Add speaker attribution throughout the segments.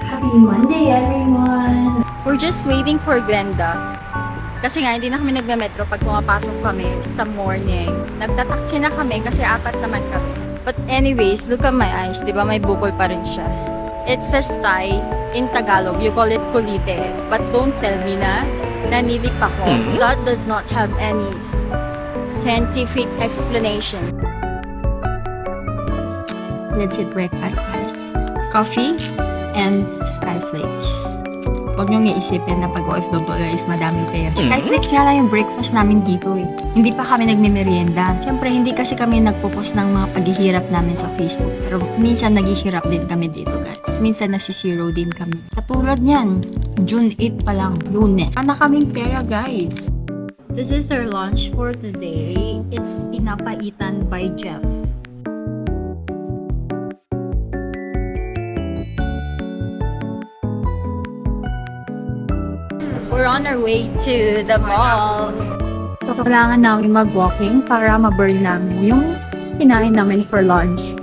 Speaker 1: Happy Monday, everyone!
Speaker 2: We're just waiting for Glenda. Kasi nga, hindi na kami nagme-metro pag pumapasok kami sa morning. Nagtataksi na kami kasi 4 naman kami. But anyways, look at my eyes. Di ba may bukol pa rin siya? It says Thai in Tagalog. You call it kulite. But don't tell me na nanilip ako. That does not have any scientific explanation.
Speaker 1: Let's eat breakfast, guys. Coffee and skyflakes. Huwag niyong iisipin na pag OFW is madaming pera. Skyflakes nga lang yung breakfast namin dito eh. Hindi pa kami nagme-merienda. Siyempre, hindi kasi kami nagpo-post ng mga paghihirap namin sa Facebook. Pero minsan naghihirap din kami dito, guys. Minsan nasisiro din kami. Katulad niyan, June 8 pa lang, Lunes. Sana kaming pera, guys. This is our lunch for today. It's pinapaitan by Jeff.
Speaker 2: We're on our way to the mall.
Speaker 1: So, kailangan namin mag-walking para ma-burn namin yung kinain namin for lunch.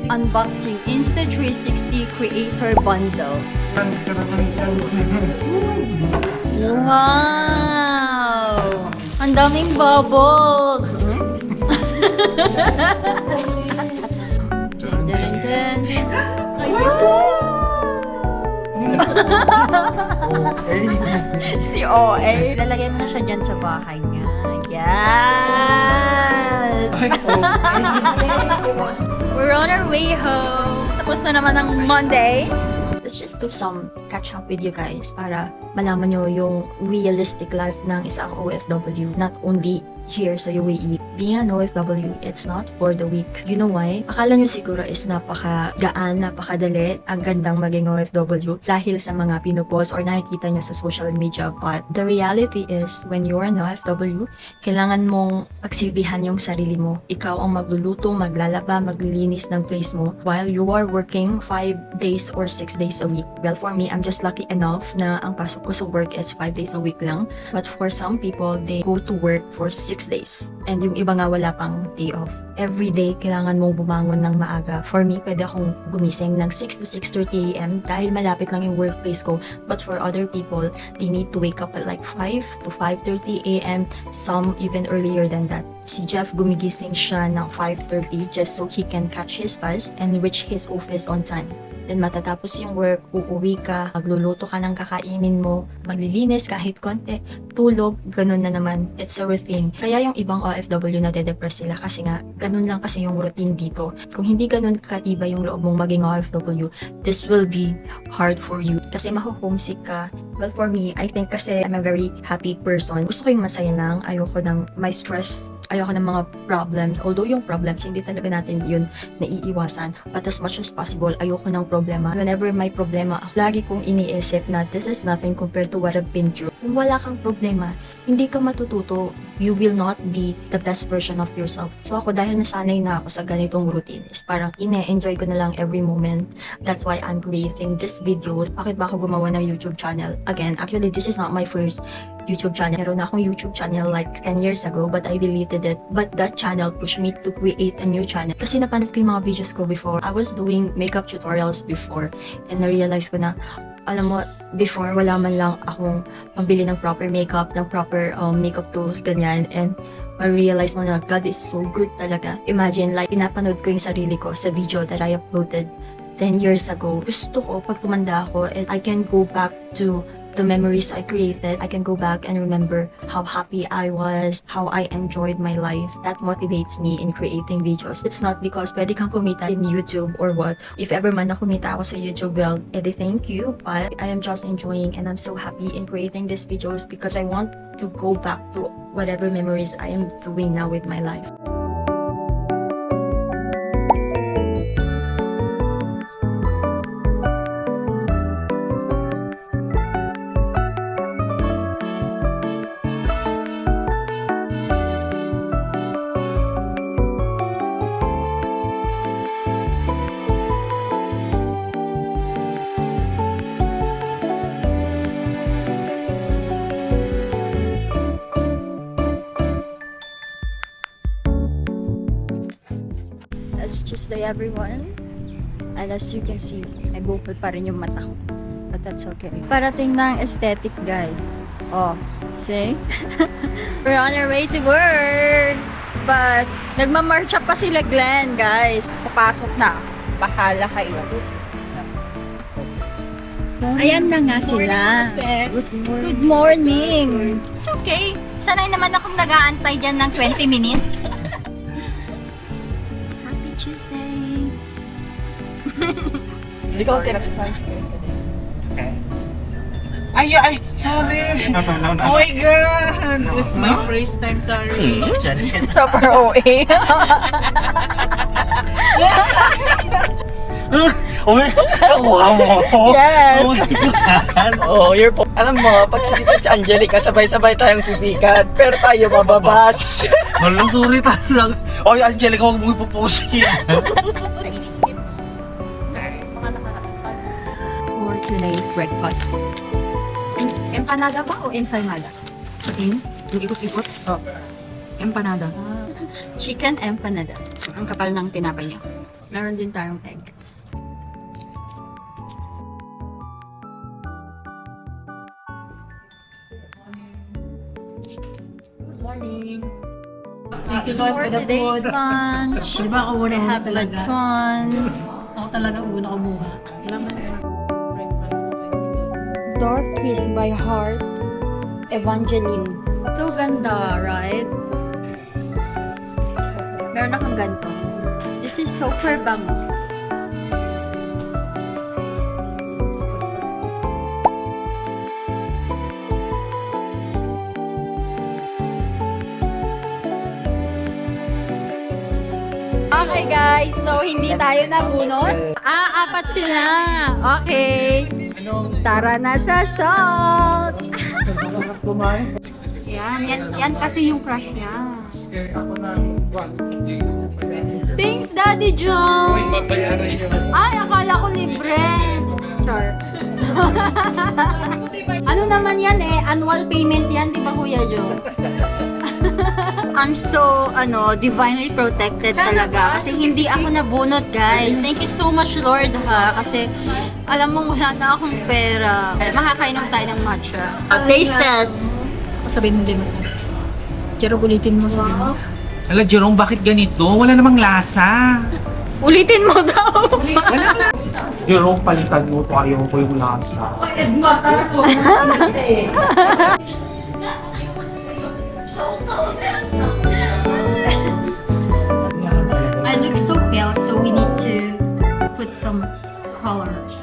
Speaker 1: Unboxing Insta360 Creator Bundle. Wow! Ang daming bubbles! Dun, dun. Si OA. Lalagay mo na siya dyan sa bahay niya. Yes!
Speaker 2: We're on our way home. Tapos na naman ang Monday. Let's just do some catch up with you guys para malaman nyo yung realistic life ng isang OFW. Not only here sa UAE. Being an OFW, it's not for the weak. You know why? Akala nyo siguro is napakagaan, napakadali, ang gandang maging OFW dahil sa mga pinupost or nakikita nyo sa social media. But the reality is, when you are an OFW, kailangan mong pagsilbihan yung sarili mo. Ikaw ang magluluto, maglalaba, maglilinis ng place mo while you are working 5 days or 6 days a week. Well, for me, I'm just lucky enough na ang pasok ko sa work is 5 days a week lang. But for some people, they go to work for 6 days. And yung iba nga wala pang day off. Every day, kailangan mong bumangon ng maaga. For me, pwede akong gumising ng 6 to 6:30 a.m. dahil malapit lang yung workplace ko. But for other people, they need to wake up at like 5 to 5:30 a.m. Some even earlier than that. Si Jeff, gumigising siya ng 5:30 just so he can catch his bus and reach his office on time. Then matatapos yung work, uuwi ka, magluluto ka ng kakainin mo, maglilinis kahit konti, tulog, ganun na naman. It's a routine. Kaya yung ibang OFW na de-depress sila kasi nga, ganun lang kasi yung routine dito. Kung hindi ganun katiba yung loob mong maging OFW, this will be hard for you. Kasi maho-homesick ka. Well, for me, I think kasi I'm a very happy person. Gusto ko yung masaya lang. Ayoko ng may stress. Ayoko ng mga problems. Although yung problems, hindi talaga natin yun naiiwasan. But as much as possible, ayoko ng problema. Whenever may problema, lagi kong iniisip na this is nothing compared to what I've been through. Kung wala kang problema, hindi ka matututo. You will not be the best version of yourself. So ako, dahil nasanay na ako sa ganitong routine, is parang ine-enjoy ko na lang every moment. That's why I'm creating this videos. Bakit ba ako gumawa ng YouTube channel? Again, actually, this is not my first YouTube channel. Meron na akong YouTube channel like 10 years ago, but I deleted it. But that channel pushed me to create a new channel. Kasi napanood ko yung mga videos ko before. I was doing makeup tutorials before, and na-realize ko na, alam mo, before wala man lang akong pambili ng proper makeup, ng proper makeup tools, ganyan. And ma-realize mo na God is so good talaga. Imagine, like, pinapanood ko yung sarili ko sa video that I uploaded 10 years ago. Gusto ko, pag tumanda ako, and I can go back to the memories I created. I can go back and remember how happy I was, how I enjoyed my life. That motivates me in creating videos. It's not because pwede kang kumita in YouTube or what. If ever man na kumita ako sa YouTube, well, edi thank you. But I am just enjoying and I'm so happy in creating these videos because I want to go back to whatever memories I am doing now with my life. Tuesday, everyone. And as you can see, may bukol pa rin yung mata ko. But that's okay. Parating na ang aesthetic, guys. Oh, see? We're on our way to work. But, nagmamarch up pa sila Glenn, guys. Papasok na. Bahala kayo. Ayan na nga sila. Good morning. It's okay. Sanay naman akong nag-aantay dyan ng 20 minutes. Happy Tuesday.
Speaker 3: Hindi ka okay nagsa-sunscreen ka din.
Speaker 4: Okay. Ay, sorry! No. Oh my God! It's my first time, sorry.
Speaker 2: Super OA.
Speaker 4: Oh my God! Nakuha mo!
Speaker 2: Yes!
Speaker 4: Oh my God!
Speaker 3: Oh, you're po. Alam mo, pag sisikat si Angelica, sabay-sabay tayong sisikat. Pero tayo mababash.
Speaker 4: Hala, sorry talaga. Oy, Angelica, huwag mo ipupusin.
Speaker 1: For today's breakfast. Empanada ba o ensaymada? Yung ikot-ikot? Oh. Empanada. Chicken empanada. Ang kapal ng tinapay niya. Meron din tayong egg.
Speaker 3: Morning.
Speaker 1: Thank you Lord for the
Speaker 2: Today's
Speaker 1: food.
Speaker 2: lunch.
Speaker 1: Diba ako
Speaker 2: We
Speaker 1: una
Speaker 2: have
Speaker 1: talaga?
Speaker 2: lechon.
Speaker 1: Ako talaga una kumuha.
Speaker 2: Dark Kiss by Heart. Evangeline. So ganda, right? Meron akong ganito. This is super bango. Okay guys, so hindi tayo nabunot. Apat sila. Okay. Tara na sa salt.
Speaker 1: Yan kasi yung crush niya.
Speaker 2: Thanks, Daddy John. Ay, akala ko libre. Sure. Ano naman yan eh? Annual payment yan, di ba Kuya Joe?
Speaker 1: I'm so, divinely protected talaga. Kasi hindi ako nabunot, guys. Thank you so much, Lord, ha. Kasi, alam mo, wala na akong pera. Makakainom tayo ng matcha. Taste test! Sabihin mo din, mas. Jero, ulitin mo, sabihin mo.
Speaker 4: Hala, Jerome, bakit ganito? Wala namang lasa.
Speaker 1: Ulitin mo daw!
Speaker 4: Jerome, palitan mo to. Ayaw ko yung lasa.
Speaker 1: I look so pale, so we need to put some colors.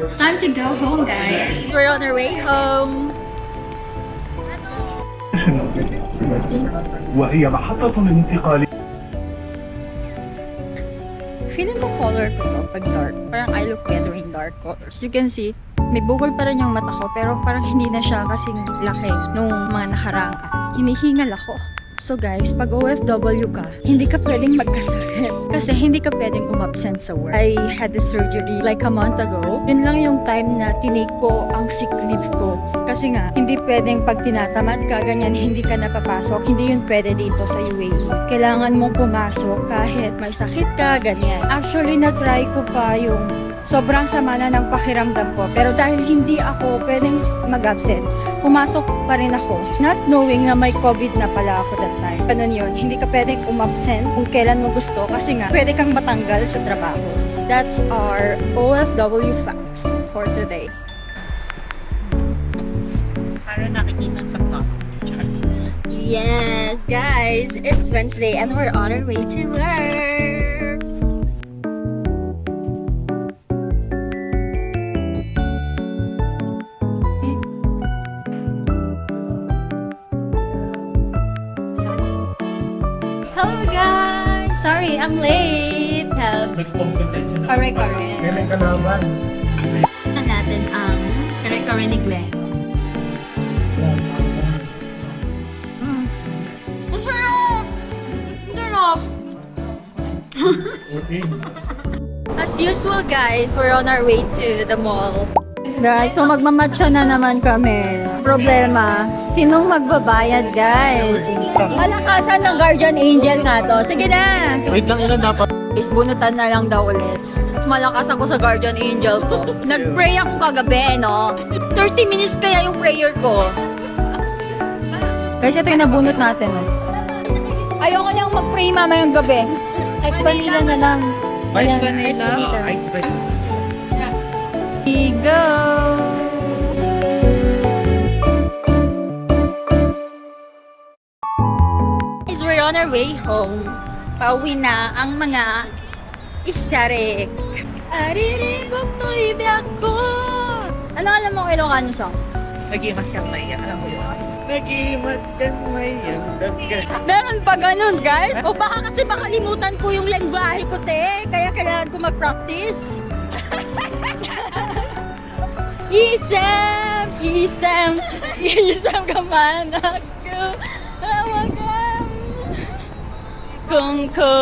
Speaker 1: It's time to go home, guys.
Speaker 2: We're on our way home.
Speaker 5: وهي محطة الانتقال.
Speaker 2: Feeling ko color ko to pag dark. Parang I look better in dark colors. You can see, may bukol pa rin yung mata ko pero parang hindi na siya kasing laki nung mga nakarang. Hinihingal ako. So guys, pag OFW ka, hindi ka pwedeng magkasakit. Kasi hindi ka pwedeng umabsent sa work. I had the surgery like a month ago. Yun lang yung time na tinake ko ang sick leave ko. Kasi nga, hindi pwedeng pag tinatamad ka, ganyan, hindi ka napapasok. Hindi yun pwede dito sa UAE. Kailangan mong pumasok kahit may sakit ka, ganyan. Actually, na-try ko pa yung sobrang sama na ng pakiramdam ko. Pero dahil hindi ako pwedeng mag-absent, pumasok pa rin ako. Not knowing na may COVID na pala ako that time. Ganun yun, hindi ka pwedeng umabsent kung kailan mo gusto kasi nga, pwede kang matanggal sa trabaho. That's our OFW facts for today.
Speaker 4: Para nakikita sa top.
Speaker 2: Yes, guys, it's Wednesday and we're on our way to work. Hello guys! Sorry, I'm late. Help. Correct.
Speaker 5: Kailan ka naman?
Speaker 1: Tignan natin ang kare-kare ni Glenn.
Speaker 2: Ang sarap! Ang sarap! As usual guys, we're on our way to the mall. Guys, so magmamatcha na naman kami. Problema, sinong magbabayad, guys? Malakasan ng guardian angel nga to. Sige na!
Speaker 5: Wait lang, ilan dapat?
Speaker 2: Guys, bunutan na lang daw ulit. Mas malakas ako sa guardian angel ko. Nag-pray ako kagabi, no? 30 minutes kaya yung prayer ko. Guys, ito yung nabunot natin. Ayoko nang mag-pray mamayang gabi. Ice vanilla na lang. Ice vanilla.
Speaker 4: Ice vanilla.
Speaker 2: Go! Guys, we're on our way home. Pauwi na ang mga istarik. Ariribok to ibig ko. Ano alam mo Ilocano song?
Speaker 4: Nagimas kang maya. Alam mo yun? Nagimas kang mayang dagat.
Speaker 2: Meron pa ganun, guys? O baka kasi makalimutan ko yung lengguwahe ko, te. Kaya kailangan ko mag-practice. Isam, isam, isam ka man ako. Hawakan kung ko.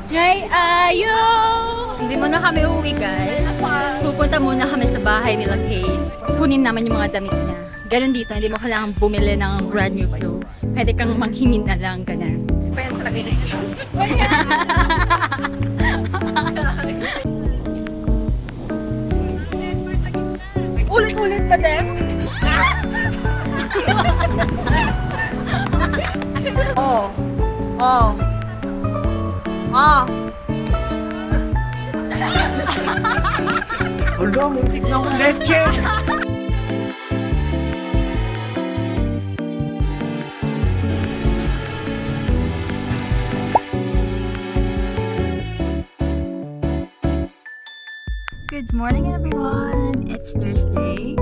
Speaker 2: Ngay ayaw. Hindi mo na kami uwi, guys. Pupunta muna kami sa bahay nila Kate. Kunin naman yung mga damit niya. Ganon dito, hindi mo kailangan bumili ng brand new clothes. Pwede kang manghingin na lang, ganon.
Speaker 4: Pwede talaga yun.
Speaker 2: Ulit-ulit pa din. Oh. Oh. Oh.
Speaker 4: Wala, muntik na akong leche.
Speaker 2: Good morning, everyone. It's Thursday.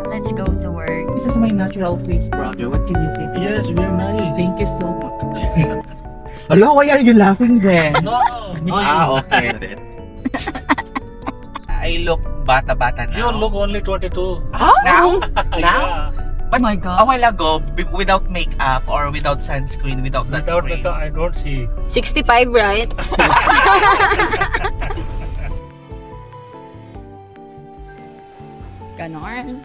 Speaker 2: Let's go to work.
Speaker 4: This is my natural face, brother. What can you say?
Speaker 5: Yes, very nice.
Speaker 4: Thank you so much. Hello, why are you laughing then?
Speaker 5: No,
Speaker 4: Okay. I look bata-bata now.
Speaker 5: You look only 22.
Speaker 4: Now? Now?
Speaker 5: Yeah.
Speaker 4: But
Speaker 2: Oh my God.
Speaker 4: a while ago, without makeup or without sunscreen, without that
Speaker 5: Without
Speaker 4: cream.
Speaker 5: makeup, I don't see.
Speaker 2: 65, right? Ganon.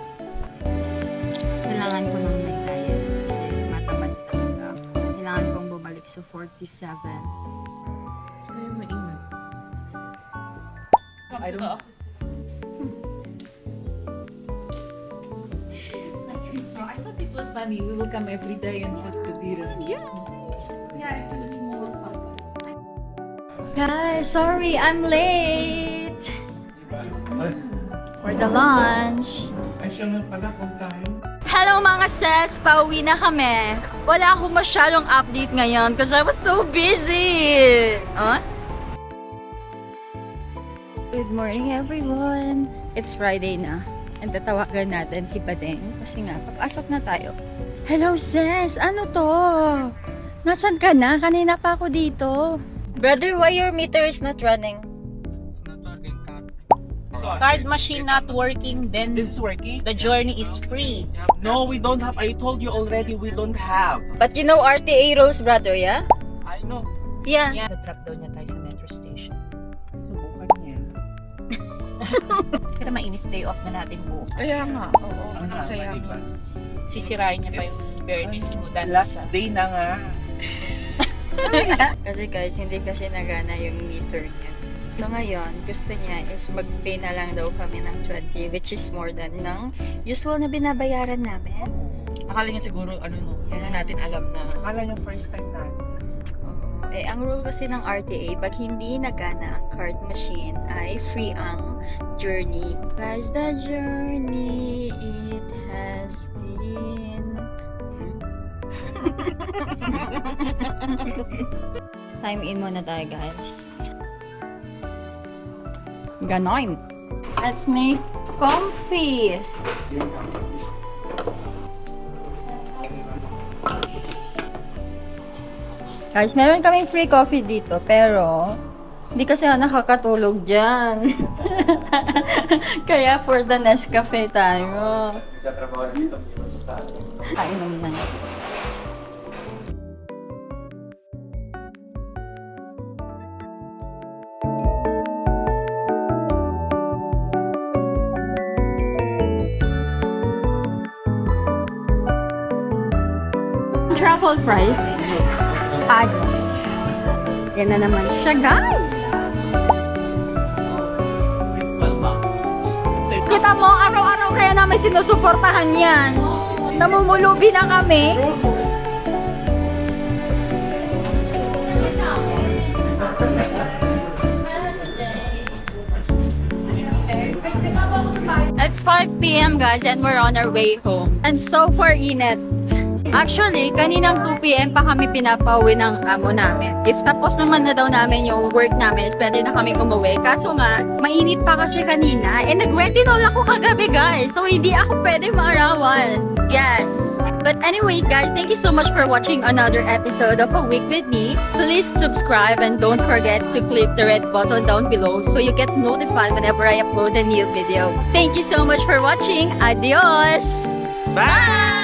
Speaker 2: Kailangan ko nang mag-diet kasi matamad talaga ako. Kailangan kong bumalik sa 47.
Speaker 4: I don't know.
Speaker 6: So I thought it was funny. We will come every day and talk to dirhams. Yeah. Yeah, it will be more fun.
Speaker 2: Guys, sorry, I'm late for the lunch.
Speaker 5: Ay, siya nga pala kung tayo.
Speaker 2: Hello mga sis! Pauwi na kami. Wala akong masyadong update ngayon because I was so busy. Huh? Good morning everyone. It's Friday na. And tatawagan natin si Badeng kasi nga, papasok na tayo. Hello sis! Ano to? Nasaan ka na? Kanina pa ako dito. Brother, why your meter is not running?
Speaker 7: Card machine not working, then
Speaker 4: This is working?
Speaker 7: the journey is free.
Speaker 4: No, we don't have. I told you already, we don't have.
Speaker 2: But you know RTA rules, brother, yeah?
Speaker 4: I know.
Speaker 2: Yeah.
Speaker 7: Na-drop daw niya tayo sa metro station.
Speaker 6: Subukan niya.
Speaker 7: Pero mainis day off na natin bukas.
Speaker 6: Kaya nga.
Speaker 7: Oo,
Speaker 4: Ano,
Speaker 7: masaya.
Speaker 4: diba?
Speaker 7: Sisirain niya pa yung fairness mo dahil
Speaker 4: Last
Speaker 7: sa...
Speaker 4: day na nga.
Speaker 2: Kasi guys, hindi kasi nagana yung meter niya. So ngayon, gusto niya is mag-pay na lang daw kami ng 20, which is more than ng usual na binabayaran namin.
Speaker 7: Akala niya siguro, hindi natin alam na...
Speaker 4: Akala yung first time natin.
Speaker 2: Oo. Eh, ang rule kasi ng RTA, pag hindi nagana ang card machine, ay free ang journey. Guys, the journey, it has been... Time in muna tayo, guys. Ganon. Let's make comfy. Guys, meron kaming free coffee dito, pero hindi kasi ako nakakatulog dyan. Kaya for the Nescafe tayo. Kainom na.
Speaker 1: waffle fries. Ads. Yan na naman siya, guys. Kita mo, araw-araw kaya namin sinusuportahan yan. Namumulubi na kami. It's 5 p.m. guys and we're on our way home. And so far init. Actually, kaninang 2 p.m. pa kami pinapauwi ng amo namin. If tapos naman na daw namin yung work namin, is pwede na kaming umuwi. Kaso nga, mainit pa kasi kanina. And nag-retinol ako kagabi guys. So hindi ako pwede maarawan. Yes. But anyways guys, thank you so much for watching another episode of A Week With Me. Please subscribe and don't forget to click the red button down below so you get notified whenever I upload a new video. Thank you so much for watching. Adios!
Speaker 3: Bye!